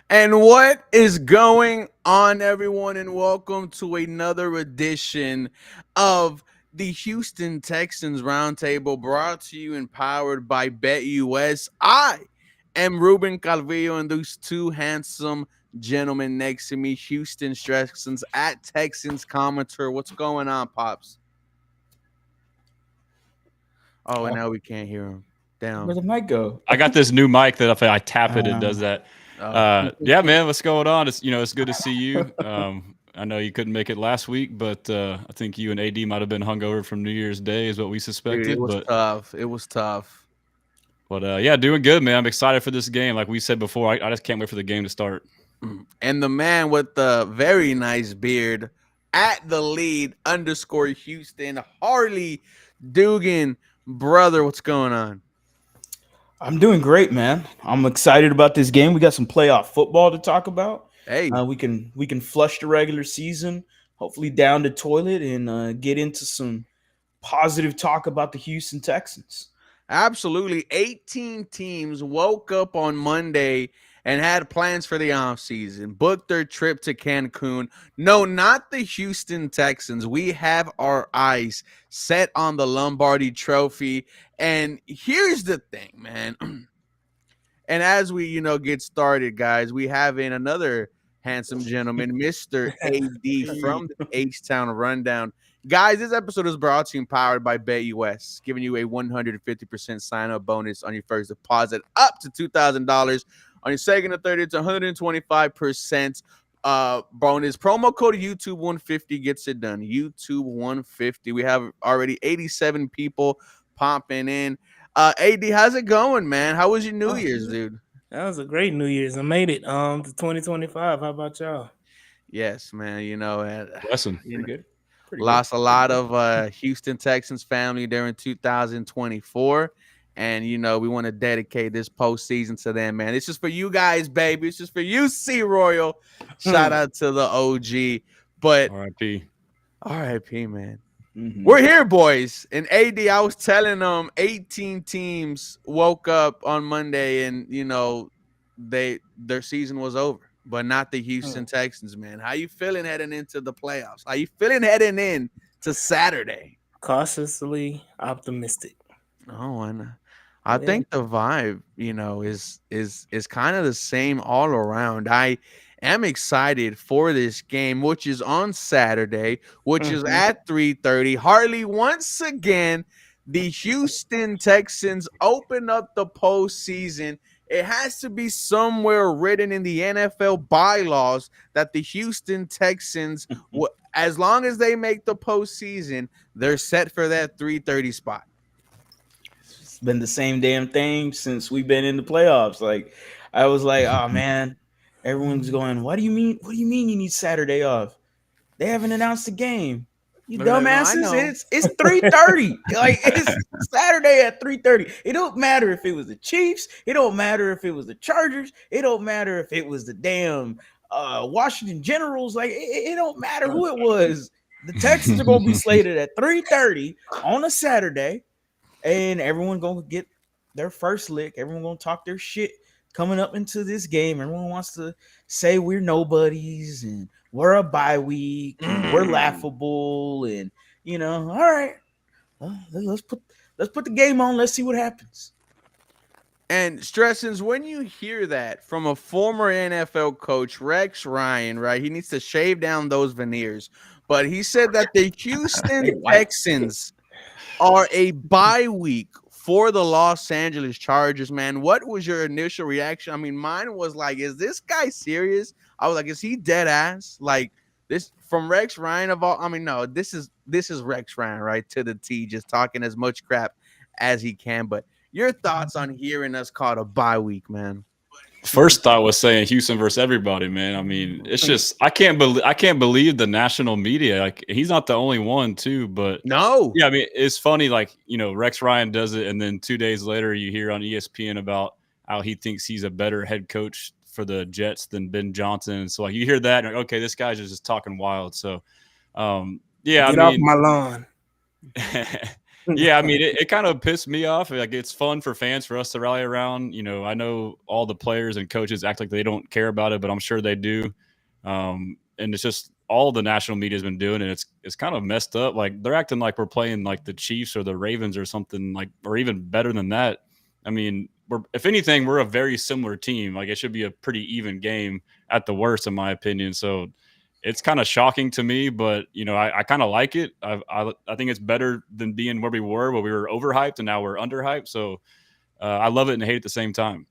And what is going on, everyone? And welcome to another edition of the Houston Texans Roundtable, brought to you and powered by BetUS. I am Ruben Calvillo, and those two handsome gentlemen next to me, Houston Texans at Texans commenter. What's going on, Pops? Oh, and Oh, now we can't hear him. where'd Damn. the mic go? I got this new mic that if I tap it, it does Um, that. Oh. Yeah, man, what's going on? It's good to see you. I know you couldn't make it last week, but I think you and AD might have been hungover from New Year's Day, is what we Dude, it suspected. was But tough. It was tough. yeah, doing good, man. I'm excited for this game. Like we said before, I just can't wait for the game to start. And the man with the very nice beard at the lead underscore Houston, Harley Dugan. Brother, what's going on? I'm doing great, man. I'm excited about this game. We got some playoff football to talk about. Hey, We can flush the regular season, hopefully down the toilet, and get into some positive talk about the Houston Texans. absolutely. 18 teams woke up on Monday and had plans for the offseason, booked their trip to Cancun. No, not the Houston Texans. We have our eyes set on the Lombardi Trophy. And here's the thing, man. And as we, get started, guys, we have in another handsome gentleman, Mr. AD from the H-Town Rundown. Guys, this episode is brought to you and powered by BetUS, giving you a 150% sign-up bonus on your first deposit up to $2,000. On your second or third, it's 125% bonus. Promo code YouTube150 gets it done. YouTube150. We have already 87 people popping in. AD, how's it going, man? How was your New Year's, dude? That was a great New Year's. I made it to 2025. How about y'all? Yes, man. Lesson. You Pretty know, good. Pretty good. lost a lot of Houston Texans family during 2024. And we want to dedicate this postseason to them, man. It's just for you guys, baby. It's just for you, C Royal. Shout out to the OG. But R.I.P. RIP, man. Mhm. We're here, boys. And AD, I was telling them 18 teams woke up on Monday and their season was over. But not the Houston Texans, man. How you feeling heading into the playoffs? How you feeling heading in to Saturday? Cautiously optimistic. Oh, and I Yeah. think the vibe, is kind of the same all around. I am excited for this game, which is on Saturday, which is Mhm. at 3:30. Harley, once again, the Houston Texans open up the postseason. It has to be somewhere written in the NFL bylaws that the Houston Texans, as long as they make the postseason, they're set for that 3:30 spot. It's been the same damn thing since we've been in the playoffs. Like, I was like, oh man, everyone's going, what do you mean? What do you mean you need Saturday off? They haven't announced the game. You They're like, "No, I dumbasses. know." It's 3:30. Like, it's Saturday at 3:30. It don't matter if it was the Chiefs. It don't matter if it was the Chargers. It don't matter if it was the damn Washington Generals. Like, it don't matter who it was. The Texans are gonna be slated at 3:30 on a Saturday, and everyone gonna get their first lick. Everyone gonna talk their shit coming up into this game. Everyone wants to say we're nobodies and we're a bye week and we're laughable, and all right, let's put the game on. Let's see what happens. And Stressins, when you hear that from a former NFL coach, Rex Ryan, right? He needs to shave down those veneers. But he said that the Houston Texans are a bye week for the Los Angeles Chargers, man. What was your initial reaction? I mean, mine was like, is this guy serious? I was like, is he dead ass? Like this from Rex Ryan of all, I mean, no, this is Rex Ryan, right? To the T, just talking as much crap as he can. But your thoughts on hearing us called a bye week, man? First thought was saying Houston versus everybody, man. I mean, it's just I can't believe the national media. Like he's not the only one, too. But No. yeah, I mean, it's funny. Like Rex Ryan does it, and then 2 days later, you hear on ESPN about how he thinks he's a better head coach for the Jets than Ben Johnson. So like you hear that, and like, okay, this guy's just talking wild. So yeah, I Get off mean, my lawn. Yeah, I mean, it kind of pissed me off. Like, it's fun for fans for us to rally around. You know, I know all the players and coaches act like they don't care about it, but I'm sure they do. And it's just all the national media has been doing it. It's kind of messed up. Like, they're acting like we're playing like the Chiefs or the Ravens or something, like, or even better than that. I mean, if anything, we're a very similar team. Like, it should be a pretty even game at the worst, in my opinion. So it's kind of shocking to me, but you know, I kind of like it. I think it's better than being where we were overhyped, and now we're underhyped. So I love it and hate it at the same time.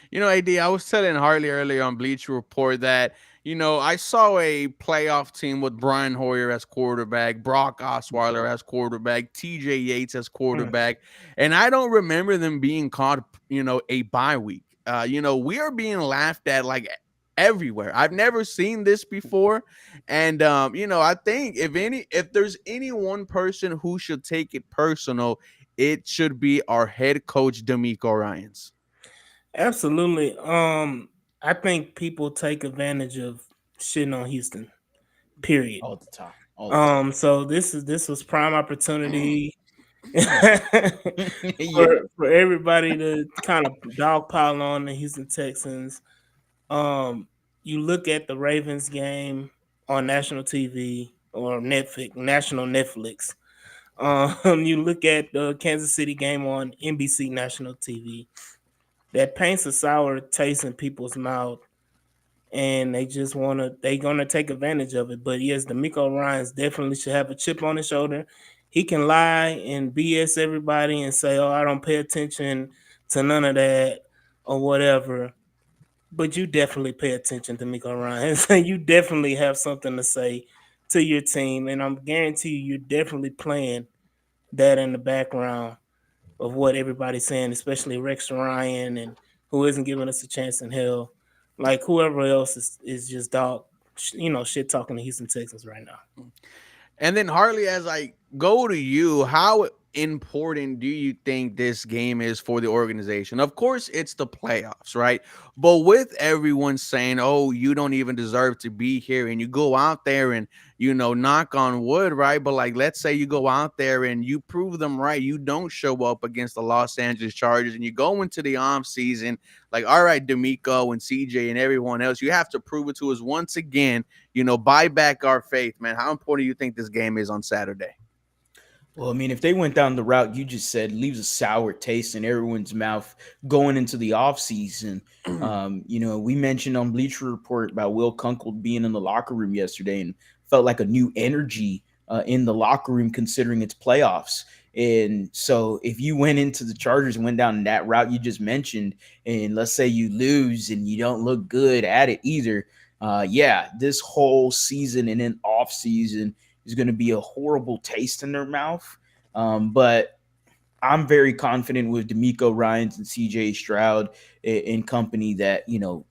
You know, AD, I was telling Harley earlier on Bleacher Report that, you know, I saw a playoff team with Brian Hoyer as quarterback, Brock Osweiler as quarterback, TJ Yates as quarterback, and I don't remember them being called, you know, a bye week. You know, we are being laughed at like everywhere. I've never seen this before. And you know, I think if there's any one person who should take it personal, it should be our head coach, D'Amico Ryans. Absolutely. I think people take advantage of shitting on Houston. Period. All the time. All the time. So this was prime opportunity Yeah. for everybody to kind of dogpile on the Houston Texans. You look at the Ravens game on national TV or national Netflix. You look at the Kansas City game on NBC national TV. That paints a sour taste in people's mouth, and they're gonna take advantage of it. But yes, D'Amico Ryans definitely should have a chip on his shoulder. He can lie and BS everybody and say, "Oh, I don't pay attention to none of that" or whatever. But you definitely pay attention to D'Amico Ryans. You definitely have something to say to your team, and I'm guarantee you're definitely playing that in the background of what everybody's saying, especially Rex Ryan and who isn't giving us a chance in hell. Like whoever else is just shit talking the Houston Texans right now. And then Harley, as I go to you, how important do you think this game is for the organization? Of course, it's the playoffs, right? But with everyone saying, "Oh, you don't even deserve to be here," and you go out there and, you know, knock on wood, right? But like, let's say you go out there and you prove them right, you don't show up against the Los Angeles Chargers, and you go into the off season like, all right, D'Amico and CJ and everyone else, you have to prove it to us once again, you know, buy back our faith, man. How important do you think this game is on Saturday? Well, I mean, if they went down the route you just said, leaves a sour taste in everyone's mouth going into the offseason. You know, we mentioned on Bleacher Report about Will Kunkel being in the locker room yesterday and felt like a new energy in the locker room considering it's playoffs. And so if you went into the Chargers and went down that route you just mentioned, and let's say you lose and you don't look good at it either, yeah, this whole season and then off season is going to be a horrible taste in their mouth. But I'm very confident with D'Amico Ryans and CJ Stroud and company that, you know,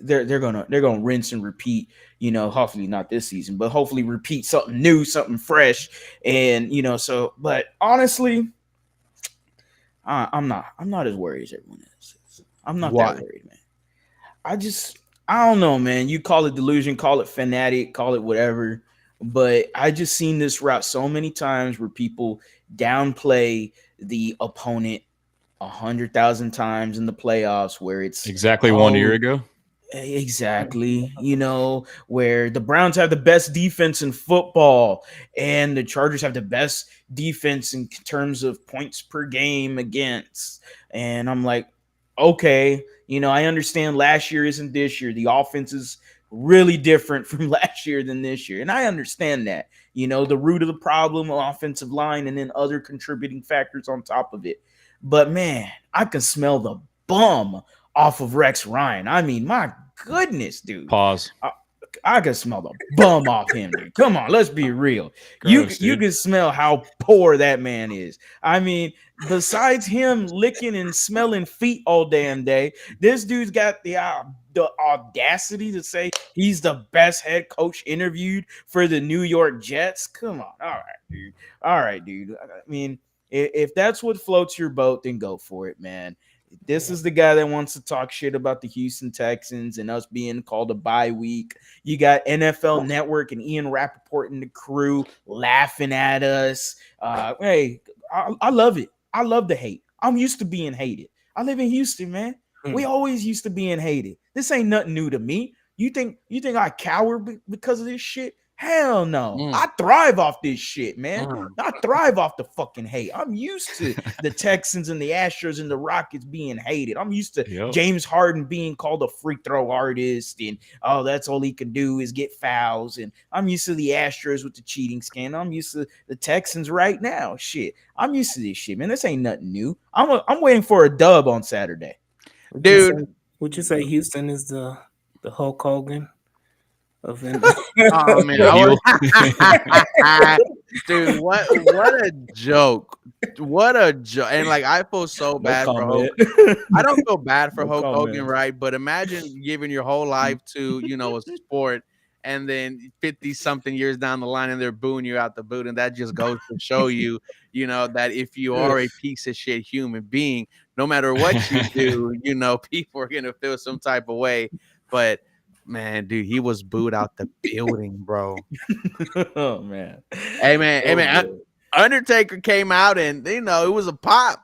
they're gonna rinse and repeat, you know, hopefully not this season, but hopefully repeat something new, something fresh. And, you know, so, but honestly, I'm not as worried as everyone is. I'm not Why? that worried, man. I don't know, man. You call it delusion, call it fanatic, call it whatever. But I just seen this route so many times where people downplay the opponent 100,000 times in the playoffs, where it's Exactly 1 year ago. Exactly. You know, where the Browns have the best defense in football and the Chargers have the best defense in terms of points per game against. And I'm like, okay, you know, I understand last year isn't this year. The offense is really different from last year than this year. And I understand that, you know, the root of the problem, offensive line, and then other contributing factors on top of it. But man, I can smell the bum off of Rex Ryan. I mean, my goodness, dude. Pause. I can smell the bum off him, dude. Come on, let's be real. Gross, You dude. can smell how poor that man is. I mean, besides him licking and smelling feet all damn day, this dude's got the audacity to say he's the best head coach interviewed for the New York Jets. Come on, all right, dude. I mean, if that's what floats your boat, then go for it, man. This is the guy that wants to talk shit about the Houston Texans and us being called a bye week. You got NFL Network and Ian Rappaport and the crew laughing at us. Hey, I love it. I love the hate. I'm used to being hated. I live in Houston, man. We always used to being hated. This ain't nothing new to me. You think I cower because of this shit? Hell no. I thrive off this shit, man. I thrive off the fucking hate. I'm used to the Texans and the Astros and the Rockets being hated. I'm used to James Harden being called a free throw artist and that's all he can do is get fouls. And I'm used to the Astros with the cheating scandal. I'm used to the Texans right now. Shit. I'm used to this shit, man. This ain't nothing new. I'm waiting for a dub on Saturday. Dude. Would you say Houston is the Hulk Hogan of man, dude, what a joke. What a joke. And like I feel so bad for Hulk. I don't feel bad for Hulk Hogan, right? But imagine giving your whole life to, a sport, and then 50 something years down the line and they're booing you out the boot. And that just goes to show you, that if you are a piece of shit human being, no matter what you do, people are gonna feel some type of way. But man, dude, he was booed out the building, bro. Oh man. Hey man. Undertaker came out and it was a pop.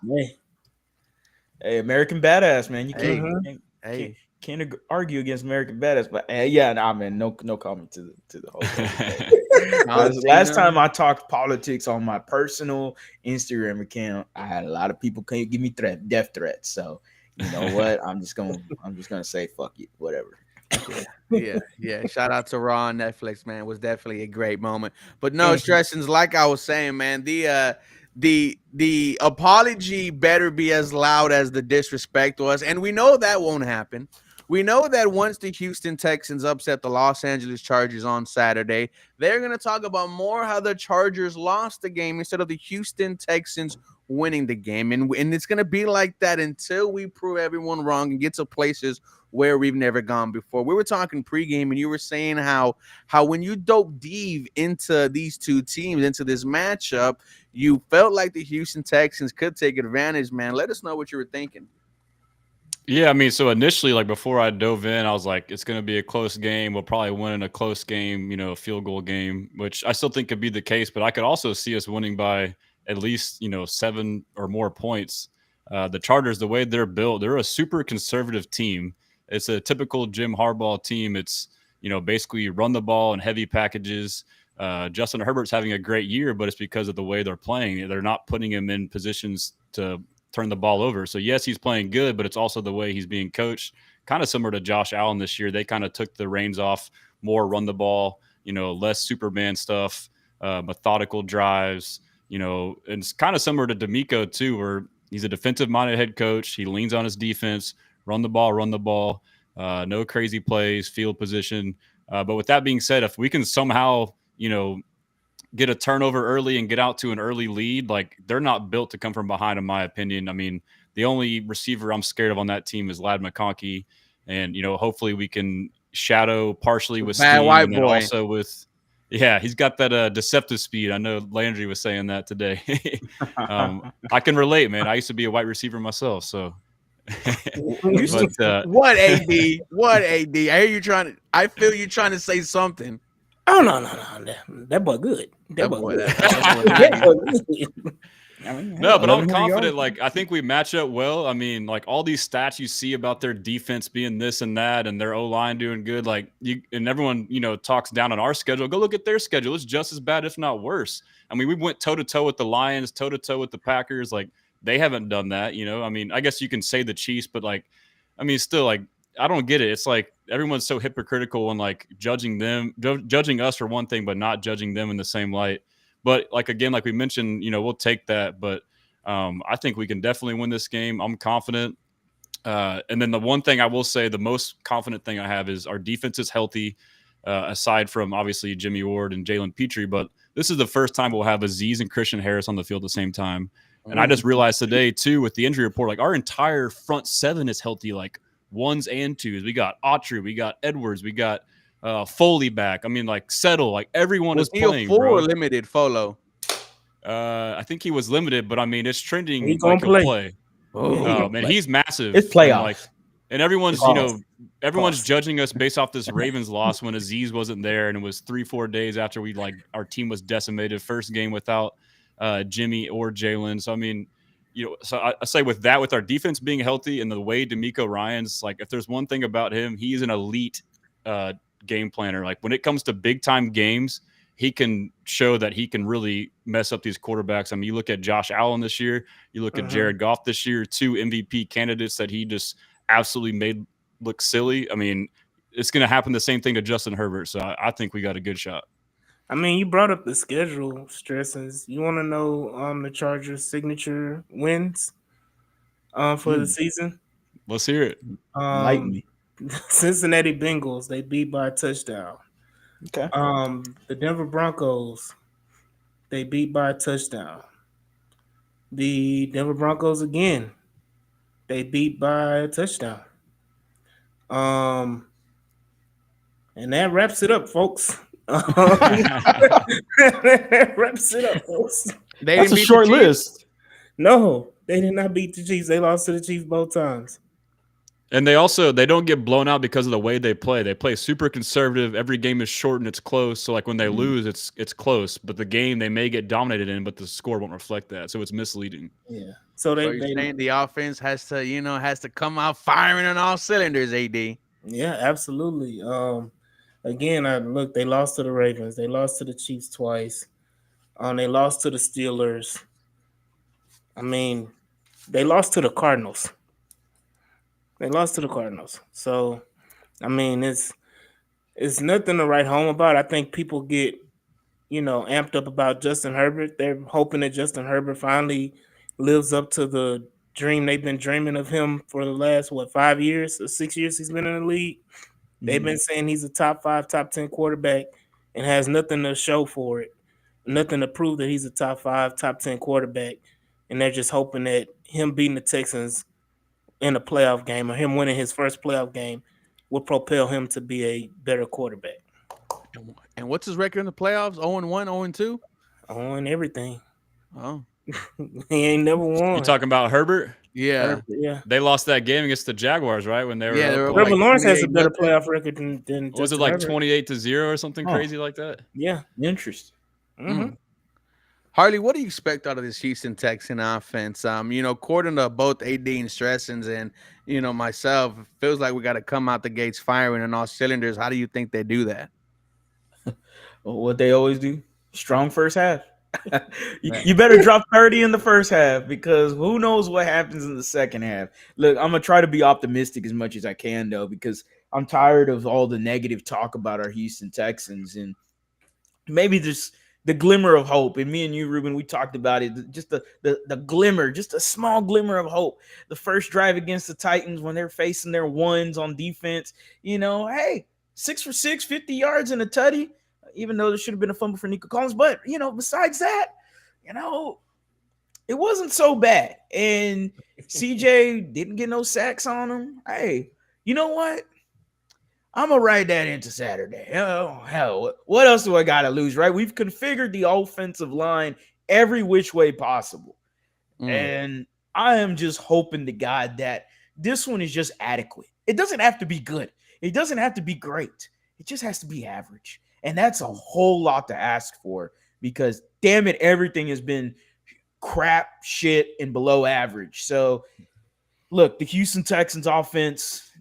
Hey, American Badass, man. You can't argue against American Badass, but man, no comment to the whole thing. Last time I talked politics on my personal Instagram account, I had a lot of people give me death threats. So you know what? I'm just gonna say fuck it, whatever. Yeah. Shout out to Raw on Netflix, man. It was definitely a great moment. But no stressings, like I was saying, man. The apology better be as loud as the disrespect was, and we know that won't happen. We know that once the Houston Texans upset the Los Angeles Chargers on Saturday, they're going to talk about more how the Chargers lost the game instead of the Houston Texans winning the game. And it's going to be like that until we prove everyone wrong and get to places where we've never gone before. We were talking pregame, and you were saying how when you dove deep into these two teams, into this matchup, you felt like the Houston Texans could take advantage, man. Let us know what you were thinking. Yeah, I mean, so initially, like before I dove in, I was like, it's going to be a close game. We'll probably win in a close game, a field goal game, which I still think could be the case. But I could also see us winning by at least, 7 or more points. The Chargers, the way they're built, they're a super conservative team. It's a typical Jim Harbaugh team. It's, basically run the ball in heavy packages. Justin Herbert's having a great year, but it's because of the way they're playing. They're not putting him in positions to turn the ball over. So yes, he's playing good, but it's also the way he's being coached. Kind of similar to Josh Allen this year. They kind of took the reins off, more run the ball, less Superman stuff, methodical drives, and it's kind of similar to D'Amico too, where he's a defensive-minded head coach. He leans on his defense, run the ball, no crazy plays, field position. But with that being said, if we can somehow, get a turnover early and get out to an early lead, like they're not built to come from behind, in my opinion. I mean, the only receiver I'm scared of on that team is Ladd McConkey. And, hopefully we can shadow partially with Bad Scheme, white and then boy. also with, he's got that deceptive speed. I know Landry was saying that today. I can relate, man. I used to be a wide receiver myself. So, but, what AD? I feel you trying to say something. Oh no! That boy good. That boy good. No, but I'm confident. Like, I think we match up well. I mean, like all these stats you see about their defense being this and that, and their O-line doing good. Like and everyone, talks down on our schedule. Go look at their schedule. It's just as bad, if not worse. I mean, we went toe to toe with the Lions, toe to toe with the Packers. Like they haven't done that. I mean, I guess you can say the Chiefs, but still, like. I don't get it. It's like everyone's so hypocritical and like judging us for one thing, but not judging them in the same light. But like, again, like we mentioned, we'll take that. But I think we can definitely win this game. I'm confident. And then the one thing I will say, the most confident thing I have is our defense is healthy, aside from obviously Jimmy Ward and Jalen Petrie. But this is the first time we'll have Azeez and Christian Harris on the field at the same time. And I just realized today too, with the injury report, like our entire front seven is healthy, like ones and twos. We got Autry, we got Edwards, we got Foley back. I mean, like Settle, like everyone is playing. Was he a full or limited, Folo? I think he was limited, but I mean, it's trending. He's like he'll play. Oh man, he's massive. It's playoffs. And everyone's everyone's judging us based off this Ravens loss when Azeez wasn't there, and it was 3-4 days after our team was decimated. First game without Jimmy or Jalen. So I mean, so I say with our defense being healthy and the way D'Amico Ryan's like, if there's one thing about him, he's an elite game planner. Like when it comes to big time games, he can show that he can really mess up these quarterbacks. I mean, you look at Josh Allen this year, you look at Jared Goff this year, 2 MVP candidates that he just absolutely made look silly. I mean, it's going to happen the same thing to Justin Herbert. So I think we got a good shot. I mean, you brought up the schedule stresses. You want to know the Chargers' signature wins for the season? Let's hear it. Enlighten me. Cincinnati Bengals, they beat by a touchdown. Okay. The Denver Broncos, they beat by a touchdown. The Denver Broncos again, they beat by a touchdown. And that wraps it up, folks. That wraps it up, folks. That's a short list. No, they did not beat the Chiefs. They lost to the Chiefs both times. And they don't get blown out because of the way they play. They play super conservative. Every game is short and it's close. So like when they lose, it's close. But the game they may get dominated in, but the score won't reflect that. So it's misleading. Yeah. So you're saying the offense has to come out firing on all cylinders, AD. Yeah, absolutely. Again, they lost to the Ravens. They lost to the Chiefs twice. They lost to the Steelers. I mean, they lost to the Cardinals. So, I mean, it's nothing to write home about. I think people get, amped up about Justin Herbert. They're hoping that Justin Herbert finally lives up to the dream they've been dreaming of him for the last, 5 years or 6 years he's been in the league. They've been saying he's a top 5, top 10 quarterback and has nothing to show for it, nothing to prove that he's a top 5, top 10 quarterback. And they're just hoping that him beating the Texans in a playoff game or him winning his first playoff game will propel him to be a better quarterback. And what's his record in the playoffs? 0-1, 0-2? On everything. Oh. He ain't never won. You talking about Herbert? Yeah. Yeah. They lost that game against the Jaguars, right? When they were Trevor Lawrence has a better playoff record than was it like 28-0 or something crazy like that? Yeah. Interesting. Mm-hmm. Harley, what do you expect out of this Houston Texan offense? According to both AD and Stressens and, myself, it feels like we got to come out the gates firing on all cylinders. How do you think they do that? What they always do, strong first half. You better drop 30 in the first half because who knows what happens in the second half. Look, I'm going to try to be optimistic as much as I can, though, because I'm tired of all the negative talk about our Houston Texans. And maybe just the glimmer of hope. And me and you, Ruben, we talked about it. Just the glimmer, just a small glimmer of hope. The first drive against the Titans when they're facing their ones on defense, hey, 6 for 6, 50 yards and a tutty. Even though there should have been a fumble for Nico Collins. But, besides that, it wasn't so bad. And CJ didn't get no sacks on him. Hey, you know what? I'm going to ride that into Saturday. Oh, hell, what else do I got to lose, right? We've configured the offensive line every which way possible. And I am just hoping to God that this one is just adequate. It doesn't have to be good. It doesn't have to be great. It just has to be average. And that's a whole lot to ask for because, damn it, everything has been crap, shit, and below average. So, look, the Houston Texans offense,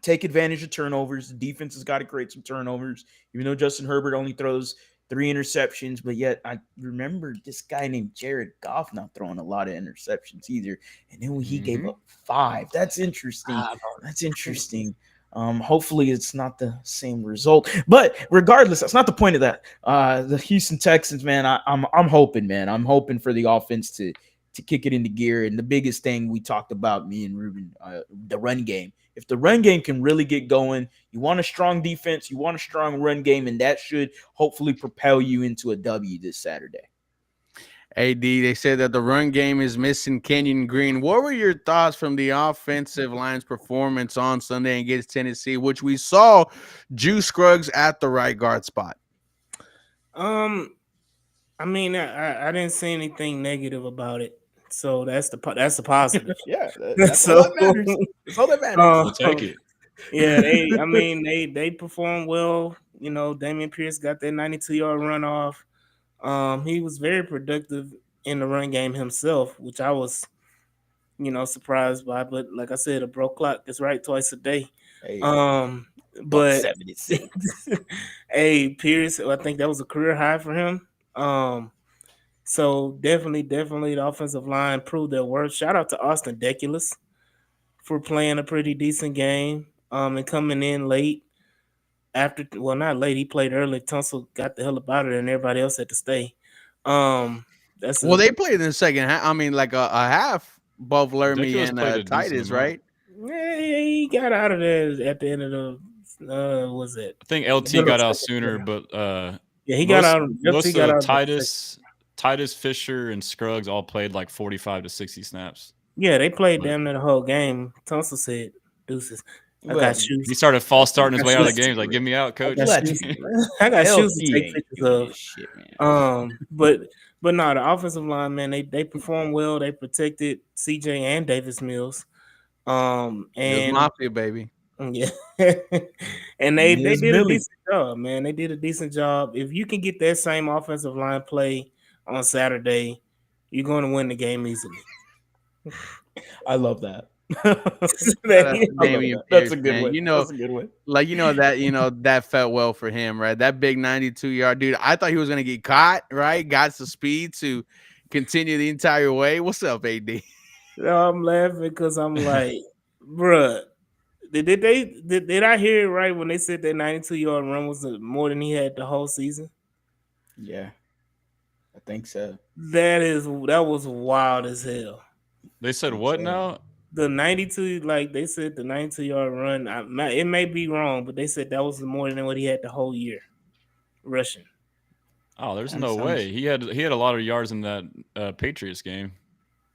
take advantage of turnovers. The defense has got to create some turnovers, even though Justin Herbert only throws 3 interceptions. But yet I remember this guy named Jared Goff not throwing a lot of interceptions either. And then when he gave up 5, that's interesting. That's interesting. Hopefully it's not the same result, but regardless, that's not the point of that. The Houston Texans, man, I'm hoping, man. I'm hoping for the offense to kick it into gear. And the biggest thing we talked about, me and Ruben, the run game. If the run game can really get going, you want a strong defense, you want a strong run game, and that should hopefully propel you into a W this Saturday. AD, they said that the run game is missing Kenyon Green. What were your thoughts from the offensive line's performance on Sunday against Tennessee, which we saw Juice Scruggs at the right guard spot? I didn't see anything negative about it, so that's the positive. Yeah, that's all that matters. That's all that matters. We'll take it. Yeah, they performed well. Damian Pierce got that 92-yard run off. He was very productive in the run game himself, which I was, surprised by. But like I said, a broke clock is right twice a day. Hey, Um, buck but 76. hey, Pierce, I think that was a career high for him. So definitely, the offensive line proved their worth. Shout out to Austin Deculus for playing a pretty decent game. And coming in late not late. He played early. Tunsil got the hell up out of there, and everybody else had to stay. That's Well, they played in the second half. I mean, like a half, both Lermy Ridiculous and played a decent Titus, amount. right? Yeah, he got out of there at the end of the was it? I think LT got out sooner, but yeah, he got out. Most LT got of out. Titus, Fisher, and Scruggs all played like 45 to 60 snaps. Yeah, they played damn near the whole game. Tunsil said, "Deuces, I got shoes." He started false starting his way out of the game. He's like, "Get me out, coach." I got shoes to take pictures of. Shit, man. But no, the offensive line, man, they performed well. They protected CJ and Davis Mills. It was And Mafia, baby. yeah, and they did a decent job, man. They did a decent job. If you can get that same offensive line play on Saturday, you're going to win the game easily. I love that. That's a good one. That's a good one. Like that felt well for him, right? That big 92-yard dude. I thought he was gonna get caught, right? Got some speed to continue the entire way. What's up, AD? No, I'm laughing because I'm like, bruh, did I hear it right when they said that 92-yard run was more than he had the whole season? Yeah, I think so. That was wild as hell. They said what now? The 92, like they said, the 92-yard run. It may be wrong, but they said that was more than what he had the whole year rushing. Oh, there's no way. He had a lot of yards in that Patriots game.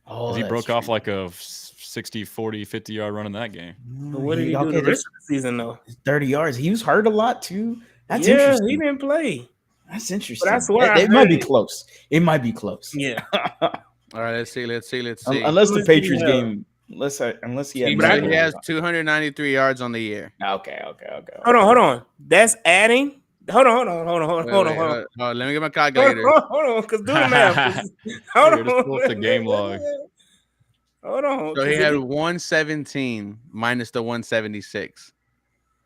Oh, he broke off like a 60, 40, 50-yard run in that game. But what did he do the rest of the season, though? 30 yards. He was hurt a lot, too. That's interesting. He didn't play. That's interesting. But that's why it might be close. It might be close. Yeah. All right, let's see. Unless the Patriots game, unless he has 293 yards on the year. Okay. Hold on. That's adding. Hold on. Let me get my calculator. Hold on, because do the math. Hold on. Just pull up the game log. Hold on. So he had 117 minus the 176.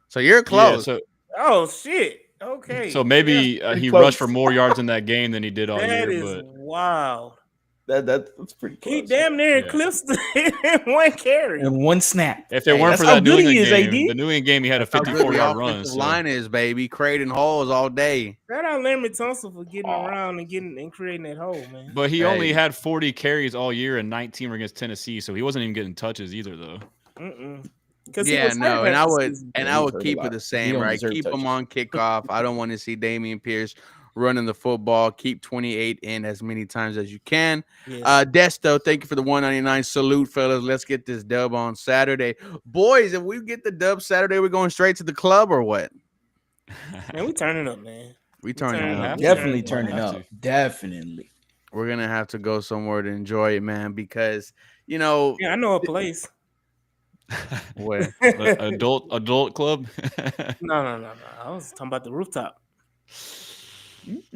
So you're close. Yeah, oh shit. Okay. So maybe he rushed for more yards in that game than he did all year. That is wild. That's pretty close. He damn near eclipsed one carry and one snap. If it weren't for that New England game, the New England game, he had a 54-yard run. The line is, baby, creating holes all day. Shout out Larry Tunsil for getting around and creating that hole, man. But he only had 40 carries all year, and 19 were against Tennessee, so he wasn't even getting touches either, though. Yeah, no, and I would keep it the same, right? Keep him on kickoff. I don't want to see Dameon Pierce running the football. Keep 28 in as many times as you can. Yes. Desto, thank you for the 199 salute, fellas. Let's get this dub on Saturday. Boys, if we get the dub Saturday, we're going straight to the club or what? Man, we turning up, man. We turning up. Definitely turning up. Definitely. We're going to have to go somewhere to enjoy it, man, because, Yeah, I know a place. Where? Adult club? No. I was talking about the rooftop.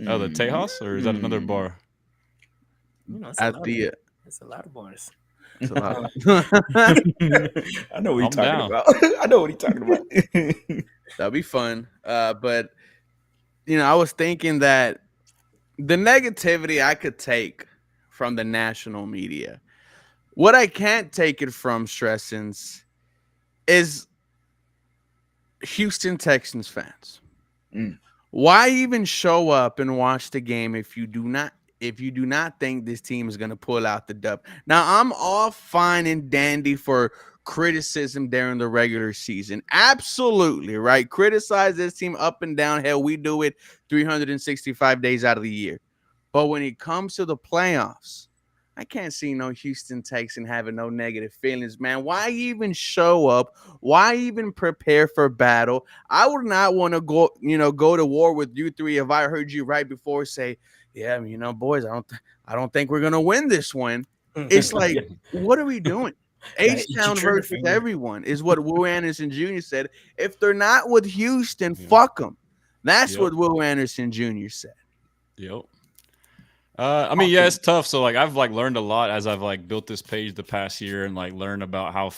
Oh, the Tejas, or is that another bar? It's a lot of bars. I know what you're talking about. That'd be fun. But I was thinking that the negativity I could take from the national media, what I can't take it from, Stressins, is Houston Texans fans. Why even show up and watch the game if you do not think this team is going to pull out the dub? Now, I'm all fine and dandy for criticism during the regular season. Absolutely, right? Criticize this team up and down. Hell, we do it 365 days out of the year. But when it comes to the playoffs, I can't see no Houston Texan having no negative feelings, man. Why even show up? Why even prepare for battle? I would not want to go to war with you three if I heard you right before say, yeah, boys, I don't think we're gonna win this one. It's like, what are we doing? H-Town versus everyone is what Will Anderson Jr. said. If they're not with Houston, fuck them. That's what Will Anderson Jr. said. Yep. I mean, yeah, it's tough. So like, I've like learned a lot as I've like built this page the past year and like learned about how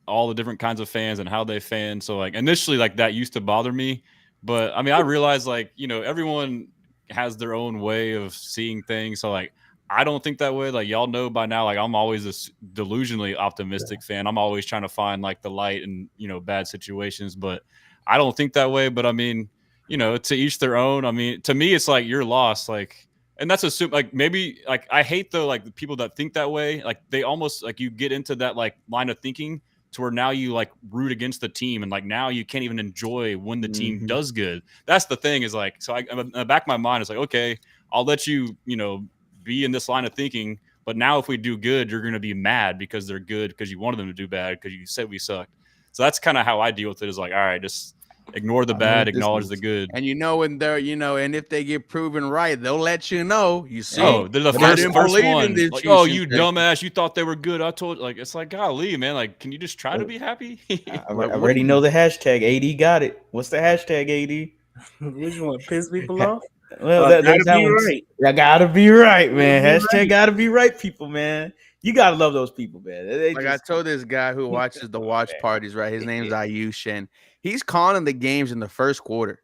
all the different kinds of fans and how they fan. So like initially, like that used to bother me, but I mean, I realized like everyone has their own way of seeing things. So like, I don't think that way. Like y'all know by now, like I'm always this delusionally optimistic fan. I'm always trying to find like the light in bad situations, but I don't think that way. But I mean, to each their own. I mean, to me, it's like you're lost. Like, and that's assume like maybe like I hate though like the people that think that way. Like they almost like you get into that like line of thinking to where now you like root against the team and like now you can't even enjoy when the team does good. That's the thing is like so in the back of my mind it's like okay, I'll let you be in this line of thinking, but now if we do good, you're going to be mad because they're good because you wanted them to do bad because you said we sucked. So that's kind of how I deal with it. Is like all right, just ignore the bad, acknowledge the good. And when they're, and if they get proven right, they'll let you know. You see, they're the first one. Like, oh, you dumbass, you thought they were good. I told like it's like golly, man. Like, can you just try to be happy? I already know the hashtag. AD got it. What's the hashtag, AD? Which one? Piss people off? Well, that right. I gotta be right, man. Hashtag gotta be right, people, man. You gotta love those people, man. I told this guy who watches the watch parties, right? His name's Ayush, and he's calling the games in the first quarter,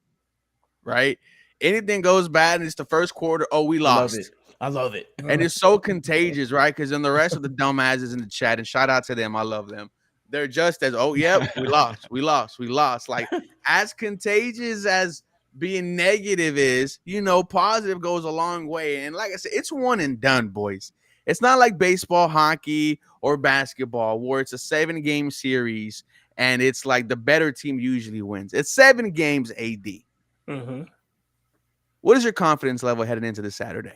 right? Anything goes bad and it's the first quarter. Oh, we lost. I love it. And it's so contagious, right? Because then the rest of the dumbasses in the chat, and shout out to them, I love them. They're just as, oh, yep, we lost. Like as contagious as being negative is, positive goes a long way. And like I said, it's one and done, boys. It's not like baseball, hockey, or basketball where it's a 7-game series and it's like the better team usually wins. It's 7 games, AD. Mm-hmm. What is your confidence level heading into this Saturday?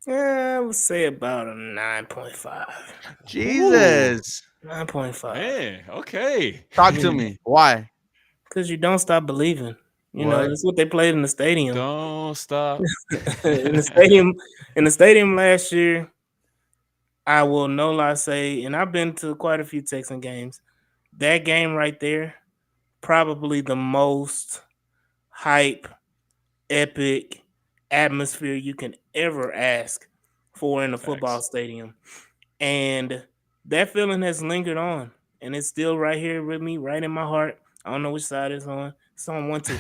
Yeah, I would say about a 9.5. Jesus. 9.5. Hey, okay. Talk to me. Why? Because you don't stop believing. That's what they played in the stadium. Don't stop. in the stadium last year, I will no lie say, and I've been to quite a few Texan games. That game right there, probably the most hype, epic atmosphere you can ever ask for in a football stadium. And that feeling has lingered on, and it's still right here with me, right in my heart. I don't know which side it's on. It's on 1 2.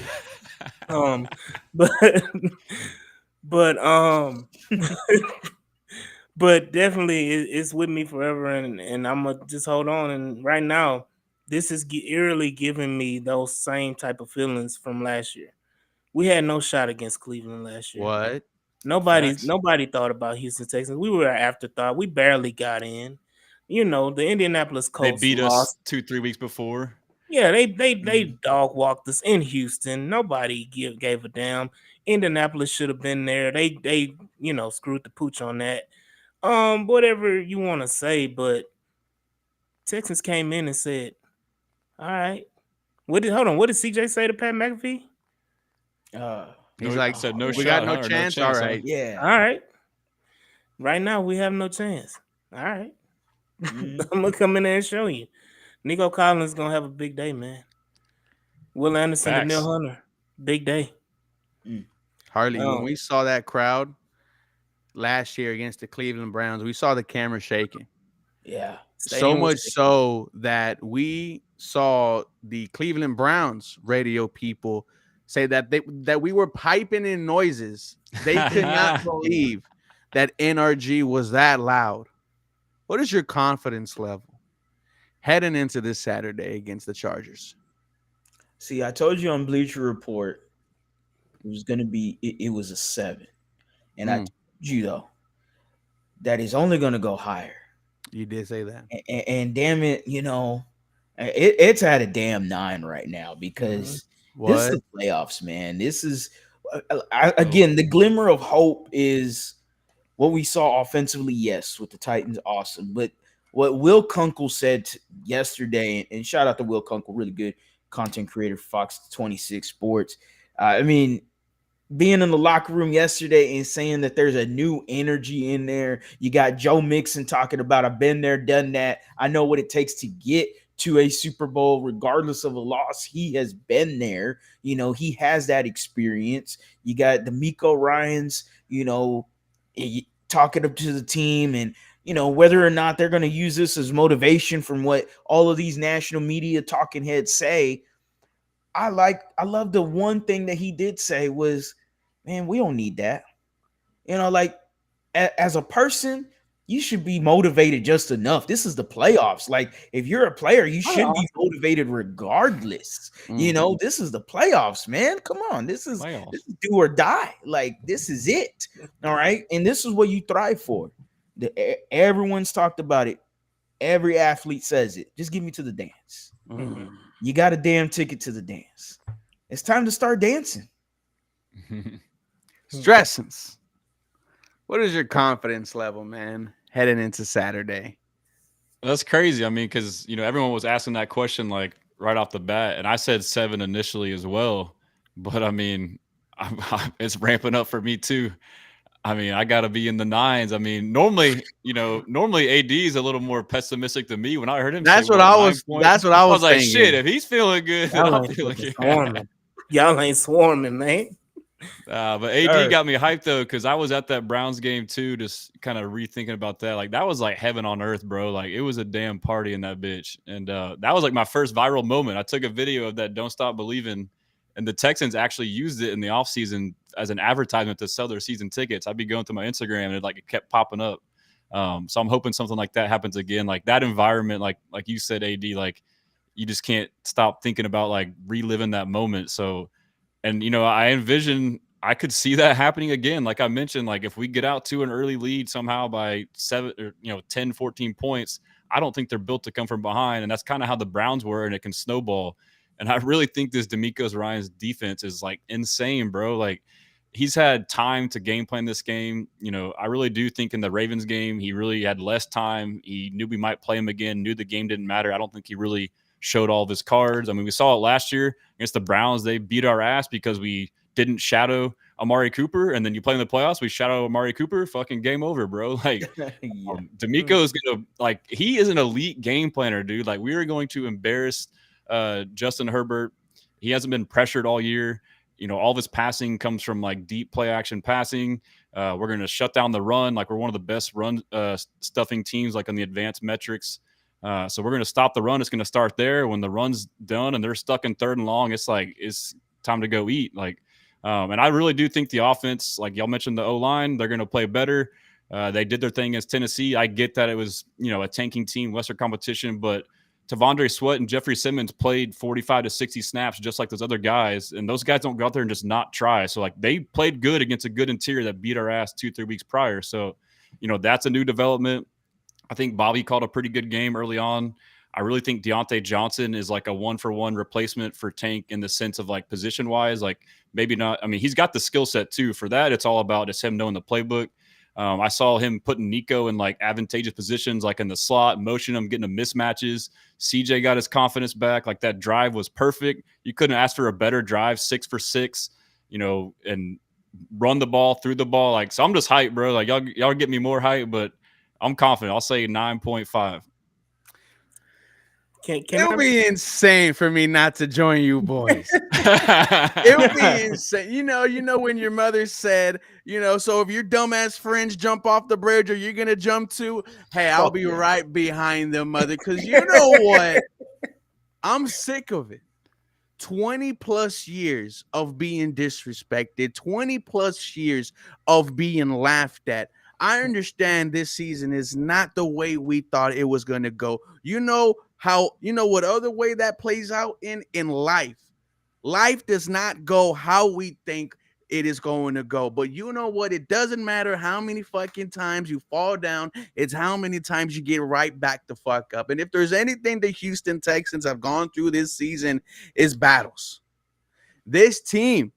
But definitely it's with me forever, and I'm gonna just hold on. And right now, this is eerily giving me those same type of feelings from last year. We had no shot against Cleveland last year. What? Nobody thought about Houston Texans. We were an afterthought. We barely got in. The Indianapolis Colts. They beat us 2-3 weeks before. Yeah, they dog walked us in Houston. Nobody gave a damn. Indianapolis should have been there. They screwed the pooch on that. Whatever you want to say, but Texans came in and said, "All right." What did CJ say to Pat McAfee? He's like, said, "No we shot, got no huh? chance. No chance, All right, yeah. All right. Right now we have no chance. All right. I'm gonna come in there and show you. Nico Collins gonna have a big day, man. Will Anderson and Neil Hunter, big day. Harley, when we saw that crowd last year against the Cleveland Browns, we saw the camera shaking. Yeah. So much so that we saw the Cleveland Browns radio people say that we were piping in noises. They could not believe that NRG was that loud. What is your confidence level heading into this Saturday against the Chargers? See, I told you on Bleacher Report it was going to be it was a 7. And I told you, though, that is only going to go higher. You did say that. And damn it, it's at a damn 9 right now because this is the playoffs, man. This is, again, the glimmer of hope is what we saw offensively, yes, with the Titans, awesome. But what Will Kunkel said yesterday, and shout out to Will Kunkel, really good content creator, Fox 26 Sports. I mean, being in the locker room yesterday and saying that there's a new energy in there. You got Joe Mixon talking about, I've been there, done that. I know what it takes to get to a Super Bowl, regardless of a loss. He has been there. He has that experience. You got D'Amico Ryans, talking up to the team, and whether or not they're going to use this as motivation from what all of these national media talking heads say. I love the one thing that he did say was, man, we don't need that. Like as a person, you should be motivated just enough. This is the playoffs. Like, if you're a player, you should be motivated regardless. This is the playoffs, man. Come on. This is do or die. Like, this is it. All right. And this is what you thrive for. Everyone's talked about it. Every athlete says it. Just give me to the dance. You got a damn ticket to the dance. It's time to start dancing. Stressings. What is your confidence level, man, heading into Saturday? That's crazy. I mean, because, everyone was asking that question like right off the bat, and I said 7 initially as well. But I mean, it's ramping up for me too. I mean, I got to be in the 9s. I mean, normally AD is a little more pessimistic than me. When I heard him, that's what I was like, thinking. Shit, if he's feeling good, y'all I'm feeling good. Y'all ain't swarming, man. But AD got me hyped though, because I was at that Browns game too, just kind of rethinking about that. Like, that was like heaven on earth, bro. Like, it was a damn party in that bitch, and that was like my first viral moment. I took a video of that "Don't Stop Believing," and the Texans actually used it in the offseason as an advertisement to sell their season tickets. I'd be going through my Instagram and it kept popping up. So I'm hoping something like that happens again. Like, that environment, like you said, AD, like, you just can't stop thinking about like reliving that moment. So. And, I could see that happening again. Like I mentioned, like, if we get out to an early lead somehow by 7 or 10, 14 points, I don't think they're built to come from behind. And that's kind of how the Browns were, and it can snowball. And I really think this D'Amico Ryans defense is like insane, bro. Like, he's had time to game plan this game. I really do think in the Ravens game, he really had less time. He knew we might play him again, knew the game didn't matter. I don't think he really showed all of his cards. I mean, we saw it last year against the Browns. They beat our ass because we didn't shadow Amari Cooper, and then you play in the playoffs, we shadow Amari Cooper, fucking game over, bro. Like, D'Amico is gonna, like, he is an elite game planner, dude. Like, we are going to embarrass Justin Herbert. He hasn't been pressured all year. All of his passing comes from like deep play action passing. We're going to shut down the run. Like, we're one of the best run stuffing teams, like on the advanced metrics. So we're going to stop the run. It's going to start there. When the run's done and they're stuck in 3rd and long, it's like, it's time to go eat. Like, and I really do think the offense, like y'all mentioned, the O-line, they're going to play better. They did their thing against Tennessee. I get that it was, a tanking team, lesser competition, but Tavondre Sweat and Jeffrey Simmons played 45 to 60 snaps just like those other guys. And those guys don't go out there and just not try. So, like, they played good against a good interior that beat our ass 2-3 weeks prior. So, that's a new development. I think Bobby called a pretty good game early on. I really think Deontay Johnson is like a 1-for-1 replacement for Tank in the sense of like position wise, like maybe not. I mean, he's got the skill set too. For that, it's all about just him knowing the playbook. I saw him putting Nico in like advantageous positions, like in the slot, motion him, getting him mismatches. CJ got his confidence back. Like, that drive was perfect. You couldn't ask for a better drive, 6 for 6, and run the ball, through the ball. Like, so I'm just hyped, bro. Like, y'all get me more hype, but I'm confident. I'll say 9.5. It would be insane for me not to join you boys. It would be insane. You know when your mother said, so if your dumbass friends jump off the bridge, are you going to jump too? Hey, I'll be right behind them, mother, because you know what? I'm sick of it. 20 plus years of being disrespected, 20 plus years of being laughed at. I understand this season is not the way we thought it was going to go. What other way that plays out in life. Life does not go how we think it is going to go. But you know what? It doesn't matter how many fucking times you fall down. It's how many times you get right back the fuck up. And if there's anything the Houston Texans have gone through this season, is battles. This team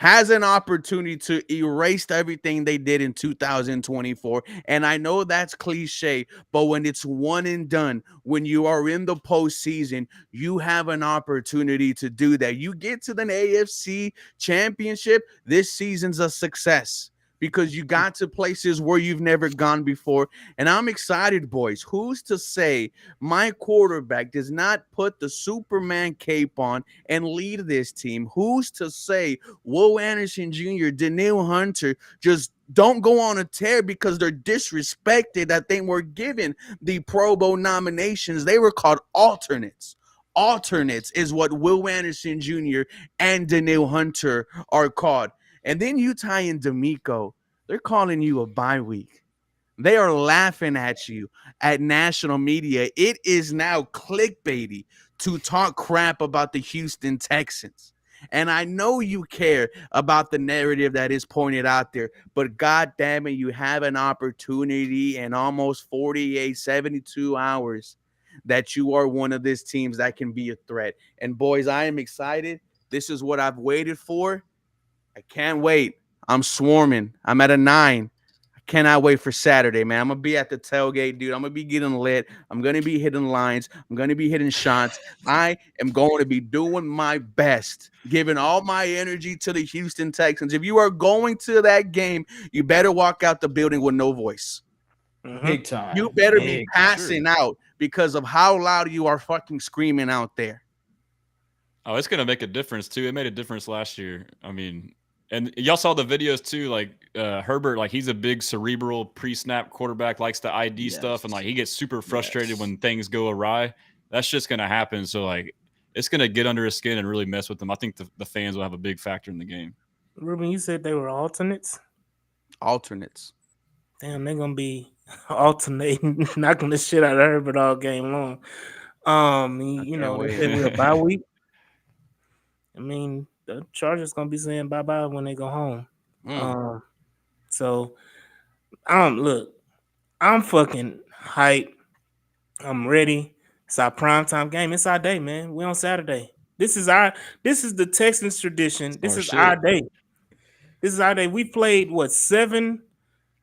has an opportunity to erase everything they did in 2024. And I know that's cliche, but when it's one and done, when you are in the postseason, you have an opportunity to do that. You get to the AFC Championship, this season's a success. because you got to places where you've never gone before. And I'm excited, boys. Who's to say my quarterback does not put the Superman cape on and lead this team? Who's to say Will Anderson Jr., Daniil Hunter just don't go on a tear because they're disrespected that they were given the Pro Bowl nominations? They were called alternates. Alternates is what Will Anderson Jr. and Daniil Hunter are called. And then you tie in D'Amico. They're calling you a bye week. They are laughing at you at national media. It is now clickbaity to talk crap about the Houston Texans. And I know you care about the narrative that is pointed out there, but God damn it, you have an opportunity in almost 48, 72 hours that you are one of these teams that can be a threat. And boys, I am excited. This is what I've waited for. I can't wait. I'm swarming. I'm at a 9. I cannot wait for Saturday, man. I'm going to be at the tailgate, dude. I'm going to be getting lit. I'm going to be hitting lines. I'm going to be hitting shots. I am going to be doing my best, giving all my energy to the Houston Texans. If you are going to that game, you better walk out the building with no voice. Big time. You better be Big passing out because of how loud you are fucking screaming out there. Oh, it's gonna make a difference too. It made a difference last year. I mean, and y'all saw the videos too. Like Herbert, like he's a big cerebral pre-snap quarterback, likes to ID stuff, and like he gets super frustrated when things go awry. That's just gonna happen. So like, it's gonna get under his skin and really mess with them. I think the fans will have a big factor in the game. Ruben, you said they were alternates. Alternates. Damn, they're gonna be alternating, knocking the shit out of Herbert all game long. You know, they said we're a bye week. I mean, the Chargers gonna be saying bye bye when they go home. So look, I'm fucking hyped. I'm ready. It's our primetime game. It's our day, man. We on Saturday. This is the Texans tradition. This is our day. This is our day. We played 7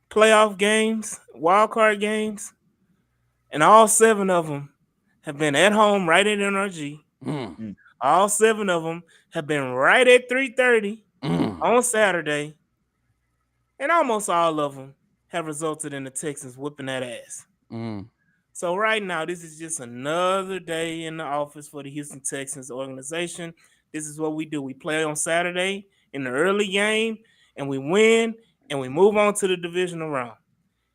playoff games, wild card games, and all 7 of them have been at home right at NRG. All 7 of them have been right at 3:30 on Saturday, and almost all of them have resulted in the Texans whipping that ass. So right now, this is just another day in the office for the Houston Texans organization. This is what we do. We play on Saturday in the early game, and we win, and we move on to the divisional round.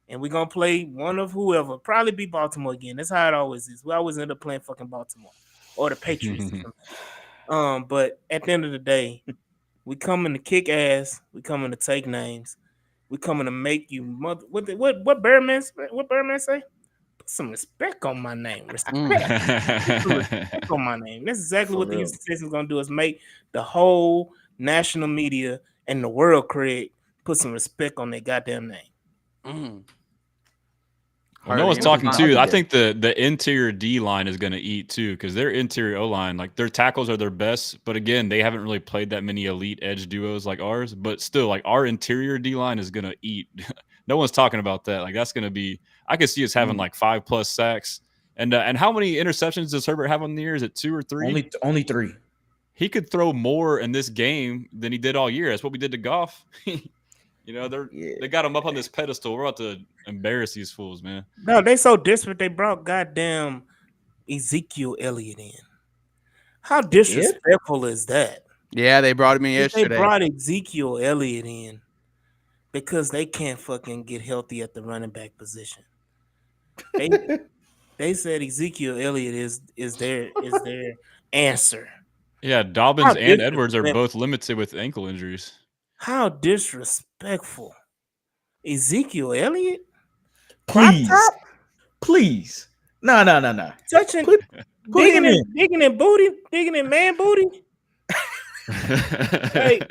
And we're going to play one of whoever. Probably be Baltimore again. That's how it always is. We always end up playing fucking Baltimore or the Patriots. But at the end of the day, we coming to kick ass. We coming to take names. We coming to make you mother. What Birdman say? Put some respect on my name. Respect. Put some respect on my name. That's exactly what the Houston Texans is gonna do. Is make the whole national media and the world cred put some respect on their goddamn name. Well, no one's talking too. I think the interior D line is going to eat too, because their interior O line, like their tackles are their best, but again, they haven't really played that many elite edge duos like ours. But still, like our interior D line is going to eat. No one's talking about that. Like that's going to be. I could see us having like 5+ sacks. And how many interceptions does Herbert have on the year? Is it 2 or 3? Only 3. He could throw more in this game than he did all year. That's what we did to Goff. You know, they got him up on this pedestal. We're about to embarrass these fools, man. No, they so desperate they brought goddamn Ezekiel Elliott in. How disrespectful is that? Yeah, they brought him in yesterday. They brought Ezekiel Elliott in because they can't fucking get healthy at the running back position. They said Ezekiel Elliott is their answer. Yeah, Dobbins and Edwards are both limited with ankle injuries. How disrespectful. Ezekiel Elliott? Please. No. Touching, digging in booty, digging in man booty. Hey,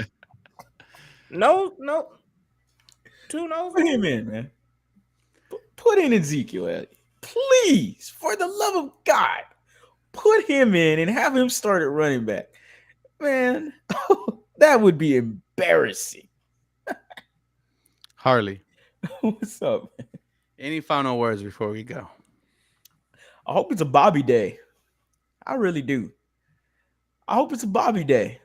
no. 2 noses. Put him in, man. Put in Ezekiel Elliott. Please, for the love of God, put him in and have him start at running back. Man, that would be embarrassing. Harley, what's up, man? Any final words before we go? I hope it's a Bobby day. I really do. I hope it's a Bobby day.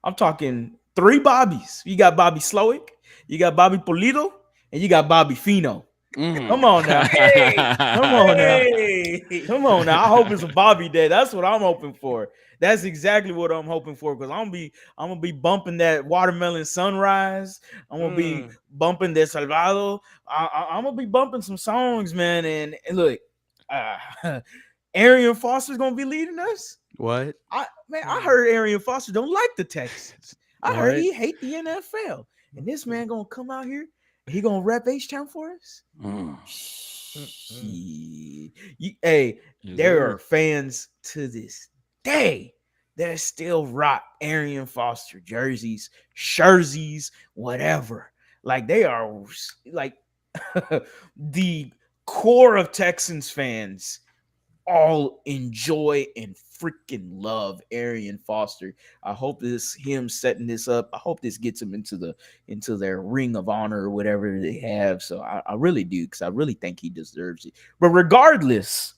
I'm talking 3 Bobbies. You got Bobby Slowick, You got Bobby Polito and you got Bobby Fino. Mm. Come on now. Come on now. Hey. Come on now. I hope it's a Bobby day. That's what I'm hoping for. That's exactly what I'm hoping for because I'm gonna be bumping that Watermelon Sunrise. I'm gonna be bumping De Salvado. I'm gonna be bumping some songs, man. And look, Arian Foster's gonna be leading us. What? I heard Arian Foster don't like the Texans. I heard What? he hate the NFL. And this man gonna come out here. He gonna rep H-Town for us. Mm. Hey, Yes, there sir. are fans to this day that still rock Arian Foster jerseys, jerseys, whatever. Like they are like the core of Texans fans all enjoy and freaking love Arian Foster. I hope this him setting this up. I hope this gets him into their ring of honor or whatever they have. So I really do because I really think he deserves it. But regardless,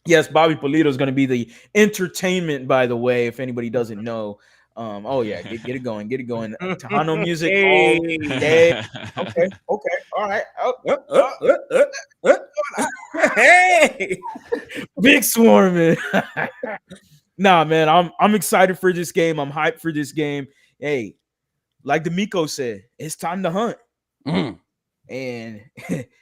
yes, Bobby Polito is going to be the entertainment. By the way, if anybody doesn't know, oh yeah, get it going, Tejano music all day. Okay, all right. Hey. Big swarming. Nah, man, I'm excited for this game. I'm hyped for this game. Hey, like D'Amico said, it's time to hunt. Mm. And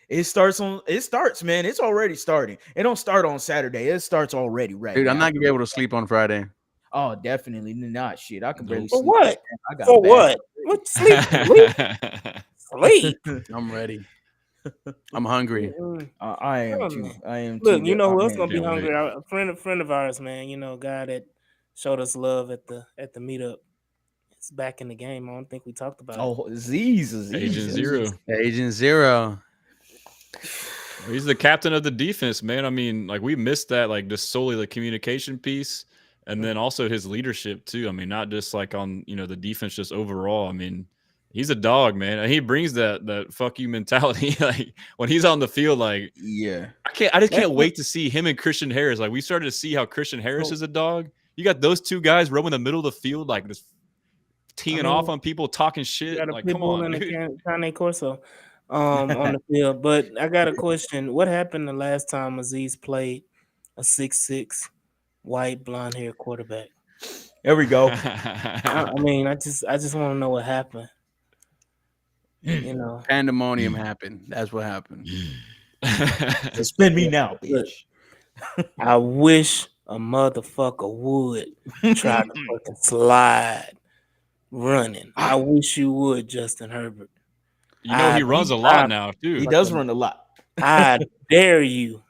it starts, man. It's already starting. It don't start on Saturday. It starts already right Dude, now. I'm not gonna be able to sleep on Friday. Oh, definitely not. Shit, I can barely For sleep. what? I got For bad- what? What sleep? Sleep. I'm ready. I'm hungry. I am don't too. know. I am Look, too. you know who else Man. gonna be Can't wait. hungry? A friend of ours, man. You know, a guy that showed us love at the meetup. It's back in the game. I don't think we talked about it. Oh, Z's. Agent Zero. Agent Zero. He's the captain of the defense, man. I mean, like we missed that, like just solely the communication piece, and then also his leadership too. I mean, not just like on the defense, just overall. I mean, he's a dog, man. And he brings that fuck you mentality. Like when he's on the field, like Yeah. I just can't wait to see him and Christian Harris. Like we started to see how Christian Harris is a dog. You got those two guys roaming the middle of the field, like just teeing off on people, talking You shit. got a Like, pit come bull on, and dude. a Cane Corso on the field. But I got a question. What happened the last time Aziz played a 6'6" white blonde hair quarterback? There we go. I mean, I just want to know what happened. You know, Pandemonium happened. That's what happened. Suspend me now, bitch. I wish a motherfucker would try to fucking slide running. I wish you would, Justin Herbert. You know he runs a lot now too. He does run a lot. I dare you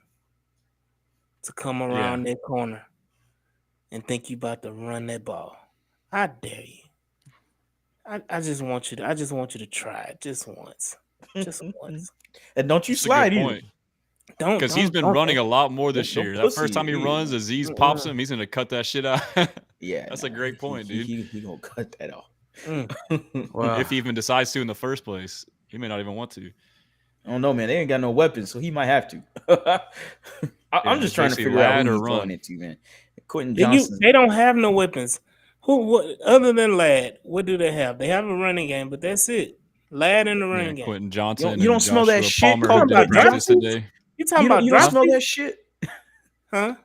to come around that corner and think you about to run that ball. I dare you. I just want you to try it just once. Just once. And don't you That's a slide good either. point. Don't Because he's been running a lot more this don't year. That pussy first time he it, runs, yeah. Aziz pops him. He's gonna cut that shit out. Yeah. That's a great point, dude. He gonna cut that off. Wow. If he even decides to in the first place, he may not even want to. I don't know, man. They ain't got no weapons, so he might have to. I'm just trying to basically figure out lad who or he's throwing run. it to, man. Quentin Johnson. They don't have no weapons. What other than Lad? What do they have? They have a running game, but that's it. Lad in the running game. Quentin Johnson. You don't and smell that Joshua shit Palmer called who did Quentin practice Johnson? today. You talking You about don't smell Drosky? that shit? Huh?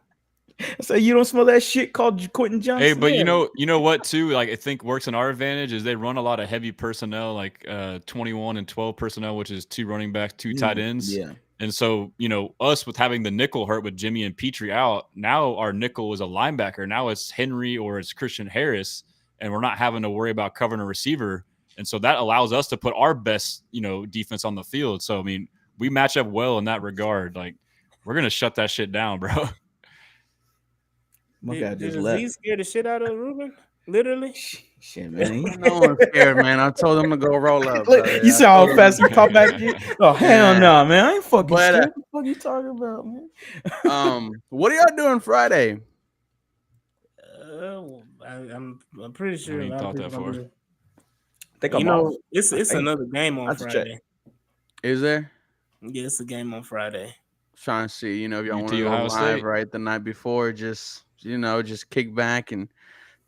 I said you don't smell that shit called Quentin Johnson. Hey, but you know what too? Like I think works in our advantage is they run a lot of heavy personnel, like 21 and 12 personnel, which is 2 running backs, 2 tight ends. Yeah. And so, us with having the nickel hurt with Jimmy and Petrie out, now our nickel is a linebacker. Now it's Henry or it's Christian Harris, and we're not having to worry about covering a receiver. And so that allows us to put our best, defense on the field. So, I mean, we match up well in that regard. Like, we're going to shut that shit down, bro. My guy Did just Aziz left. scare the shit out of Ruben? Literally? Shit, man. No one's scared, man. I told him to go roll up. Look, brother. you I saw told how him fast to- he popped back again? Oh, hell Yeah. no, man. I ain't fucking But, scared. What the fuck you talking about, man? What are y'all doing Friday? I'm pretty sure. I ain't a lot of thought that people far. gonna do- Think You I'm know, off. it's I think. another game I on have to check. Friday. Is there? Yeah, it's a game on Friday. Trying to see, if y'all want UT to go Ohio live State. right the night before, just kick back and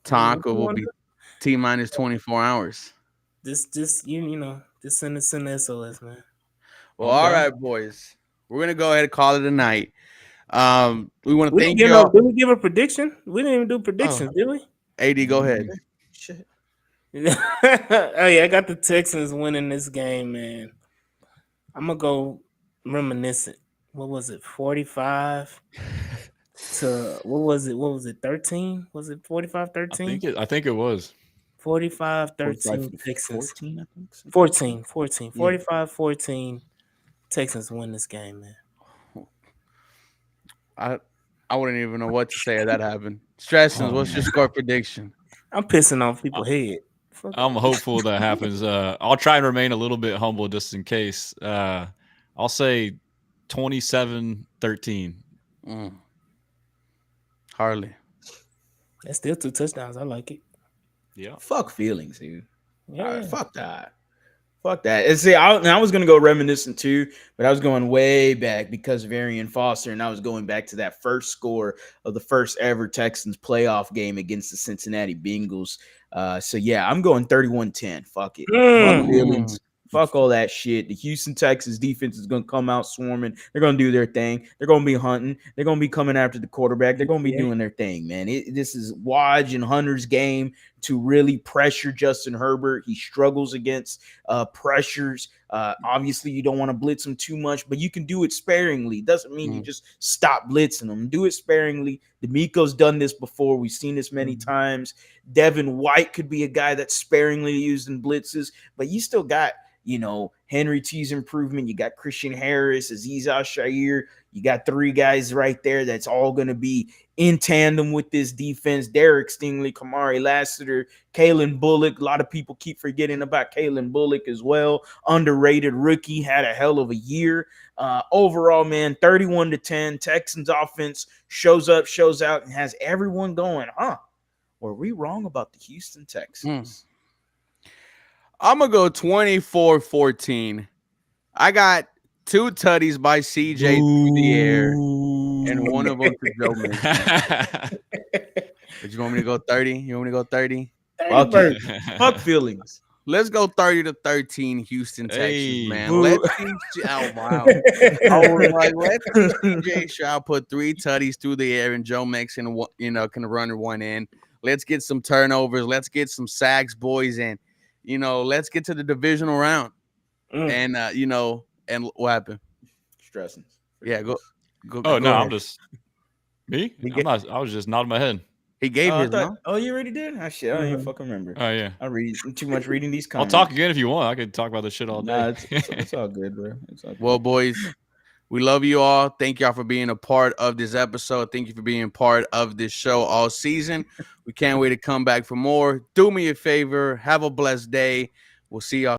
talk, or we'll be T minus 24 hours. This Just send the SOS, man. Well, all right, boys. We're gonna go ahead and call it a night. We want to We thank didn't give y'all. did we give a prediction? We didn't even do predictions, did we? AD, go ahead. Shit. Oh yeah, I got the Texans winning this game, man. I'm gonna go reminiscent. What was it? 45 to what was it? What was it? 13? Was it 45-13? I think it was 45-13 Texans. 14, I think. So. 14. Yeah. 45-14 Texans win this game, man. I wouldn't even know what to say if that happened. Stressings, what's your score prediction? I'm pissing off people's head. I'm hopeful that happens. I'll try and remain a little bit humble just in case. I'll say 27-13. Harley. That's still 2 touchdowns. I like it. Yeah. Fuck feelings, dude. Yeah. Fuck that. Fuck that. And see, I was gonna go reminiscent too, but I was going way back because of Arian Foster, and I was going back to that first score of the first ever Texans playoff game against the Cincinnati Bengals. So yeah, I'm going 31-10. Fuck it. Fuck feelings. Fuck all that shit. The Houston Texans defense is going to come out swarming. They're going to do their thing. They're going to be hunting. They're going to be coming after the quarterback. They're going to be doing their thing, man. This is Waj and Hunter's game to really pressure Justin Herbert. He struggles against pressures. Obviously, you don't want to blitz him too much, but you can do it sparingly. Doesn't mean you just stop blitzing him. Do it sparingly. D'Amico's done this before. We've seen this many times. Devin White could be a guy that's sparingly used in blitzes, but you still got Henry T's improvement. You got Christian Harris, Azeez Al-Shaair. You got 3 guys right there that's all going to be in tandem with this defense. Derek Stingley, Kamari Lassiter, Kalen Bullock. A lot of people keep forgetting about Kalen Bullock as well. Underrated rookie, had a hell of a year. Overall, man, 31-10. Texans offense shows up, shows out, and has everyone going, were we wrong about the Houston Texans? I'm going to go 24-14. I got 2 tutties by CJ through the air and one of them to Joe Mixon. But you want me to go 30? You want me to go 30? Fuck feelings. Let's go 30-13 Houston, Texans, man. Boo. Let's see. Oh, wow. I was like, let's see CJ Stroud put 3 tutties through the air and Joe Mixon, can run one in. Let's get some turnovers. Let's get some sacks, boys, and let's get to the divisional round. And and what happened? Stressing. Yeah, go. Oh no, ahead. I'm just me. I was just nodding my head. He gave his. Oh, you already did? Oh shit, I don't even fucking remember. Oh yeah, I read too much reading these comments. I'll talk again if you want. I could talk about this shit all day. Nah, it's all good, bro. It's all good. Well, boys, we love you all. Thank y'all for being a part of this episode. Thank you for being part of this show all season. We can't wait to come back for more. Do me a favor. Have a blessed day. We'll see y'all.